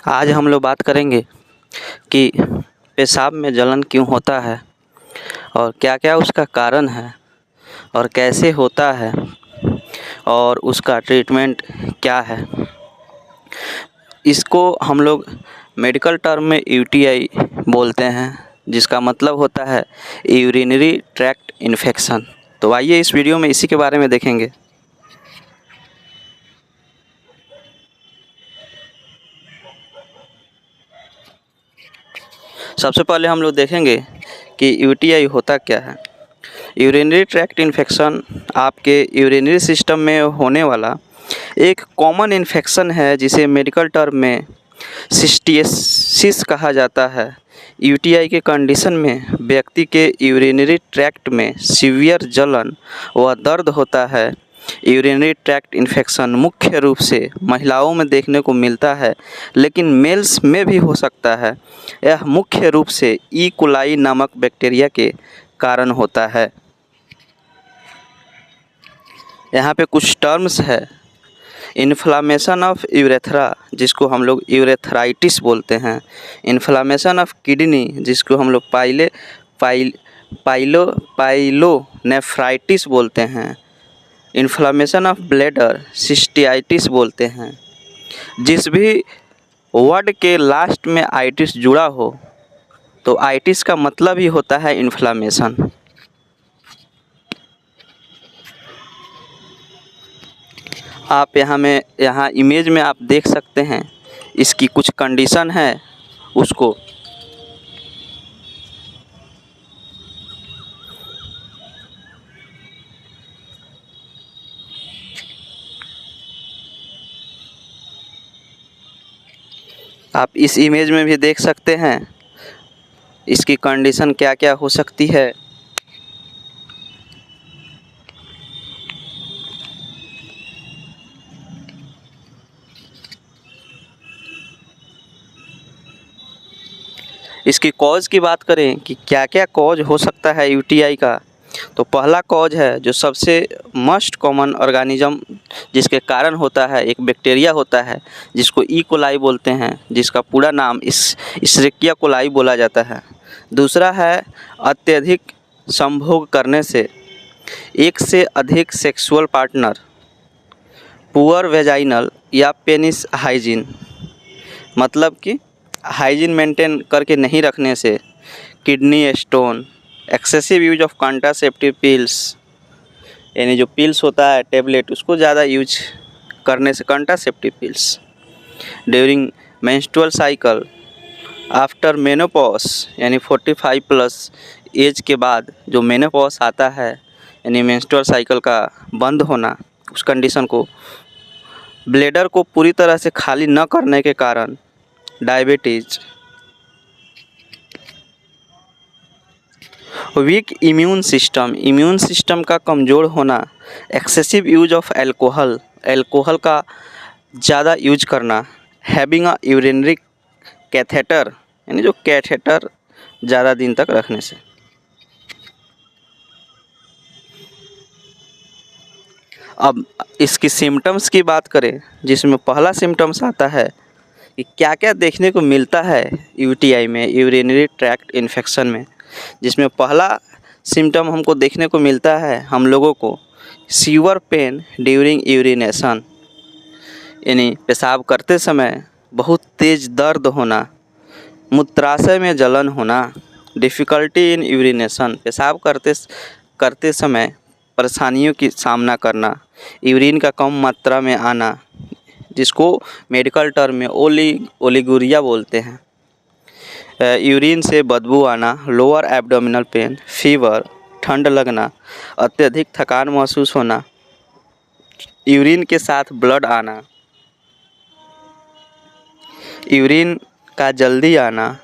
आज हम लोग बात करेंगे कि पेशाब में जलन क्यों होता है और क्या क्या उसका कारण है और कैसे होता है और उसका ट्रीटमेंट क्या है। इसको हम लोग मेडिकल टर्म में यूटीआई बोलते हैं, जिसका मतलब होता है यूरिनरी ट्रैक्ट इन्फेक्शन। तो आइए इस वीडियो में इसी के बारे में देखेंगे। सबसे पहले हम लोग देखेंगे कि यूटीआई होता क्या है। यूरिनरी ट्रैक्ट इन्फेक्शन आपके यूरिनरी सिस्टम में होने वाला एक कॉमन इन्फेक्शन है, जिसे मेडिकल टर्म में सिस्टियसिस कहा जाता है। यूटीआई के कंडीशन में व्यक्ति के यूरिनरी ट्रैक्ट में सीवियर जलन व दर्द होता है। यूरिनरी ट्रैक्ट इन्फेक्शन मुख्य रूप से महिलाओं में देखने को मिलता है, लेकिन मेल्स में भी हो सकता है। यह मुख्य रूप से ई कोलाई नामक बैक्टीरिया के कारण होता है। यहाँ पे कुछ टर्म्स है। इन्फ्लामेशन ऑफ यूरेथ्रा, जिसको हम लोग यूरेथ्राइटिस बोलते हैं। इन्फ्लामेशन ऑफ किडनी, जिसको हम लोग पाइलोनेफ्राइटिस बोलते हैं। इन्फ्लामेशन ऑफ ब्लैडर सिस्टियाइटिस बोलते हैं। जिस भी वर्ड के लास्ट में आइटिस जुड़ा हो तो आइटिस का मतलब ही होता है इन्फ्लामेशन। आप यहाँ इमेज में आप देख सकते हैं, इसकी कुछ कंडीशन है उसको। आप इस इमेज में भी देख सकते हैं इसकी कंडीशन क्या क्या हो सकती है। इसकी कॉज की बात करें कि क्या क्या कॉज हो सकता है यूटीआई का, तो पहला कॉज है जो सबसे मोस्ट कॉमन ऑर्गेनिज्म जिसके कारण होता है, एक बैक्टीरिया होता है जिसको ई कोलाई बोलते हैं, जिसका पूरा नाम इश्रिकिया कोलाई बोला जाता है। दूसरा है अत्यधिक संभोग करने से, एक से अधिक सेक्सुअल पार्टनर, पुअर वेजाइनल या पेनिस हाइजीन, मतलब कि हाइजीन मेंटेन करके नहीं रखने से। Kidney stone, excessive use of contraceptive pills, यानी जो पिल्स होता है टेबलेट, उसको ज़्यादा यूज करने से contraceptive pills. During menstrual cycle, after menopause, यानी 45 प्लस एज के बाद जो मेनोपॉज आता है, यानी मेंस्ट्रुअल साइकिल का बंद होना, उस कंडीशन को। ब्लैडर को पूरी तरह से खाली न करने के कारण डायबिटीज। वीक इम्यून सिस्टम का कमज़ोर होना। एक्सेसिव यूज ऑफ एल्कोहल का ज़्यादा यूज करना। हैविंग अ यूरिनरी कैथेटर, यानी जो कैथेटर ज़्यादा दिन तक रखने से। अब इसकी सिम्टम्स की बात करें, जिसमें पहला सिम्टम्स आता है कि क्या क्या देखने को मिलता है यूटीआई में, यूरिनरी ट्रैक्ट इन्फेक्शन में। जिसमें पहला सिम्टम हमको देखने को मिलता है हम लोगों को सीवर पेन ड्यूरिंग यूरिनेशन, यानी पेशाब करते समय बहुत तेज़ दर्द होना। मूत्राशय में जलन होना। डिफ़िकल्टी इन यूरिनेशन, पेशाब करते समय परेशानियों की सामना करना। यूरिन का कम मात्रा में आना, जिसको मेडिकल टर्म में ओलिगुरिया बोलते हैं। यूरिन से बदबू आना। लोअर एब्डोमिनल पेन, फीवर, ठंड लगना, अत्यधिक थकान महसूस होना, यूरिन के साथ ब्लड आना, यूरिन का जल्दी आना,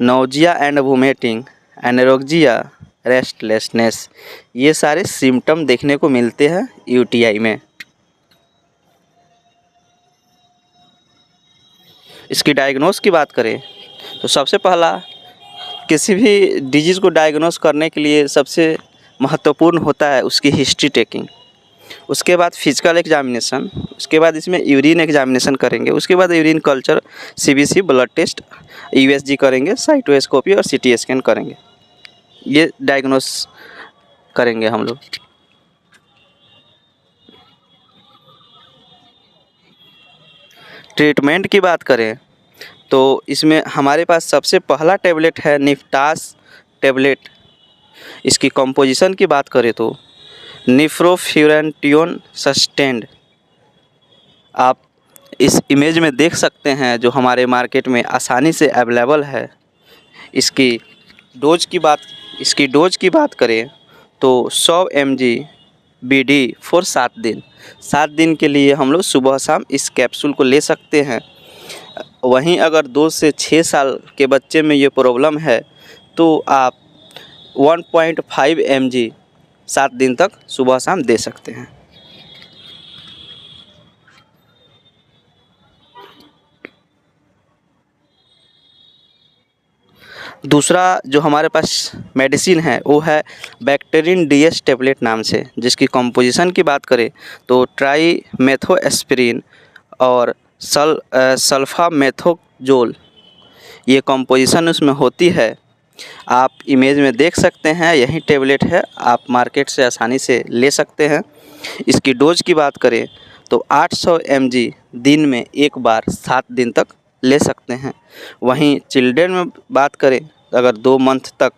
nausea and vomiting, anorexia, restlessness, ये सारे सिम्टम देखने को मिलते हैं यूटीआई में। इसकी डायग्नोस की बात करें तो सबसे पहला, किसी भी डिजीज़ को डायग्नोस करने के लिए सबसे महत्वपूर्ण होता है उसकी हिस्ट्री टेकिंग। उसके बाद फिजिकल एग्जामिनेशन, उसके बाद इसमें यूरिन एग्जामिनेशन करेंगे, उसके बाद urine culture, CBC, blood test, USG करेंगे, साइटोस्कोपी और सीटी स्कैन करेंगे। ये डायग्नोस करेंगे हम लोग। ट्रीटमेंट की बात करें तो इसमें हमारे पास सबसे पहला टैबलेट है निफ्टास टैबलेट। इसकी कंपोजिशन की बात करें तो निफ्रोफ्यूरेंटियोन सस्टेंड। आप इस इमेज में देख सकते हैं जो हमारे मार्केट में आसानी से अवेलेबल है। इसकी डोज की बात करें तो 100 mg BD फॉर 7 दिन। 7 दिन के लिए हम लोग सुबह शाम इस कैप्सूल को ले सकते हैं। वहीं अगर 2 से 6 साल के बच्चे में ये प्रॉब्लम है तो आप 1.5 mg 7 दिन तक सुबह शाम दे सकते हैं। दूसरा जो हमारे पास मेडिसिन है वो है बैक्टेरिन DS टैबलेट नाम से, जिसकी कंपोजिशन की बात करें तो ट्राईमेथोएस्पिरिन और सल्फामेथोजोल ये कंपोजिशन उसमें होती है। आप इमेज में देख सकते हैं, यही टैबलेट है, आप मार्केट से आसानी से ले सकते हैं। इसकी डोज की बात करें तो 800 mg दिन में एक बार 7 दिन तक ले सकते हैं। वहीं चिल्ड्रेन में बात करें अगर 2 मंथ तक,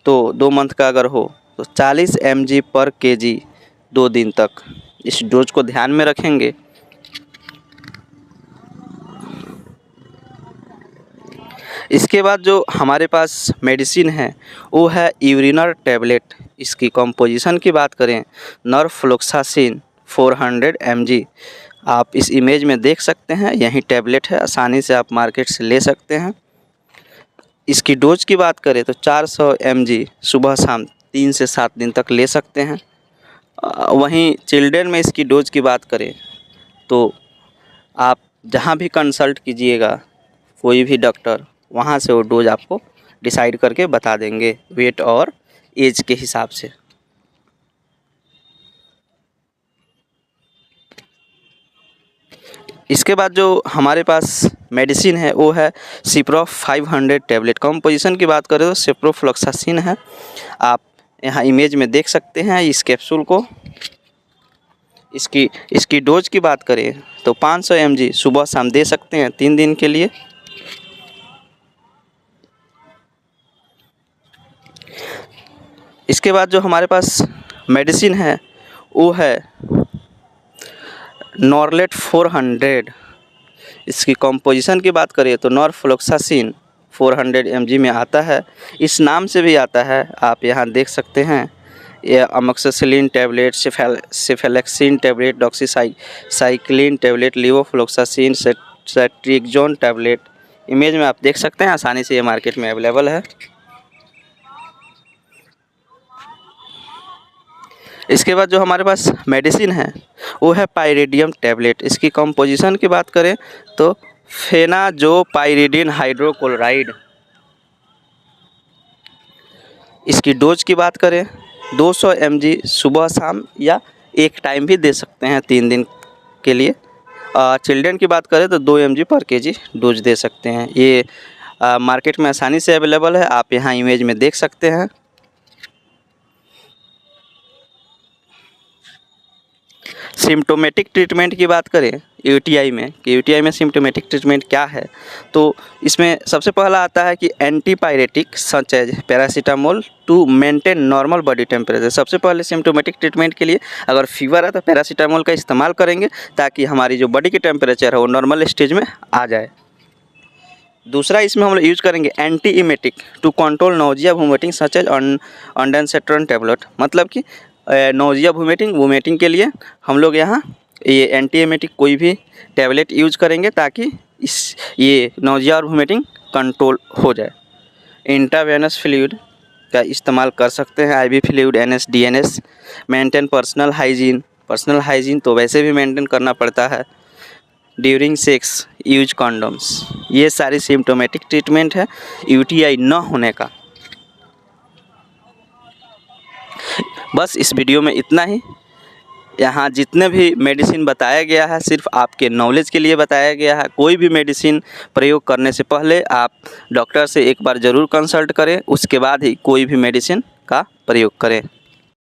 तो 2 मंथ का अगर हो तो 40 mg पर kg 2 दिन तक। इस डोज को ध्यान में रखेंगे। इसके बाद जो हमारे पास मेडिसिन है वो है यूरिनर टैबलेट। इसकी कंपोजिशन की बात करें नॉरफ्लोक्सासिन 400 mg। आप इस इमेज में देख सकते हैं, यही टैबलेट है, आसानी से आप मार्केट से ले सकते हैं। इसकी डोज की बात करें तो 400 mg सुबह शाम 3 से 7 दिन तक ले सकते हैं। वहीं चिल्ड्रेन में इसकी डोज की बात करें तो आप जहां भी कंसल्ट कीजिएगा कोई भी डॉक्टर, वहां से वो डोज आपको डिसाइड करके बता देंगे वेट और एज के हिसाब से। इसके बाद जो हमारे पास मेडिसिन है वो है सिप्रोफ 500 टैबलेट। कंपोजिशन की बात करें तो सिप्रोफ्लोक्सासिन है। आप यहाँ इमेज में देख सकते हैं इस कैप्सूल को। इसकी डोज की बात करें तो 500 mg सुबह शाम दे सकते हैं 3 दिन के लिए। इसके बाद जो हमारे पास मेडिसिन है वो है नॉरलेट 400। इसकी कंपोजिशन की बात करें तो नॉरफ्लोक्सासिन 400 mg में आता है। इस नाम से भी आता है, आप यहाँ देख सकते हैं। ये amoxicillin tablet, cephalexin tablet, doxycycline tablet, levofloxacin, ceftriaxone tablet. Image में आप देख सकते हैं, आसानी से ये मार्केट में अवेलेबल है। इसके बाद जो हमारे पास मेडिसिन है वो है पाइरिडियम टैबलेट। इसकी कंपोजिशन की बात करें तो फेनाजोपाइरिडिन हाइड्रोक्लोराइड। इसकी डोज की बात करें 200 mg सुबह शाम या एक टाइम भी दे सकते हैं 3 दिन के लिए। चिल्ड्रन की बात करें तो 2 mg पर kg डोज दे सकते हैं। ये मार्केट में आसानी से अवेलेबल है, आप यहाँ इमेज में देख सकते हैं। सिम्टोमेटिक ट्रीटमेंट की बात करें यूटीआई में कि यूटीआई में सिम्टोमेटिक ट्रीटमेंट क्या है, तो इसमें सबसे पहला आता है कि antipyretic such as paracetamol to maintain normal body temperature. सबसे पहले सिम्टोमेटिक ट्रीटमेंट के लिए अगर फीवर है तो पैरासीटामोल का इस्तेमाल करेंगे ताकि हमारी जो बॉडी की टेम्परेचर है वो नॉर्मल स्टेज में आ जाए। दूसरा इसमें हम लोग यूज करेंगे anti emetic to control nausea vomiting such as ondansetron tablet. मतलब कि नोजिया वोमिटिंग के लिए हम लोग यहाँ ये एंटी एमेटिक कोई भी टैबलेट यूज करेंगे ताकि ये नोजिया और वोमिटिंग कंट्रोल हो जाए। इंट्रावेनस फ्लूइड का इस्तेमाल कर सकते हैं, IV fluid, NS DNS। Maintain personal hygiene तो वैसे भी मेंटेन करना पड़ता है। During sex use condoms. ये सारी सिम्टोमेटिक ट्रीटमेंट है यूटीआई न होने का। बस इस वीडियो में इतना ही। यहाँ जितने भी मेडिसिन बताया गया है सिर्फ आपके नॉलेज के लिए बताया गया है। कोई भी मेडिसिन प्रयोग करने से पहले आप डॉक्टर से एक बार ज़रूर कंसल्ट करें, उसके बाद ही कोई भी मेडिसिन का प्रयोग करें।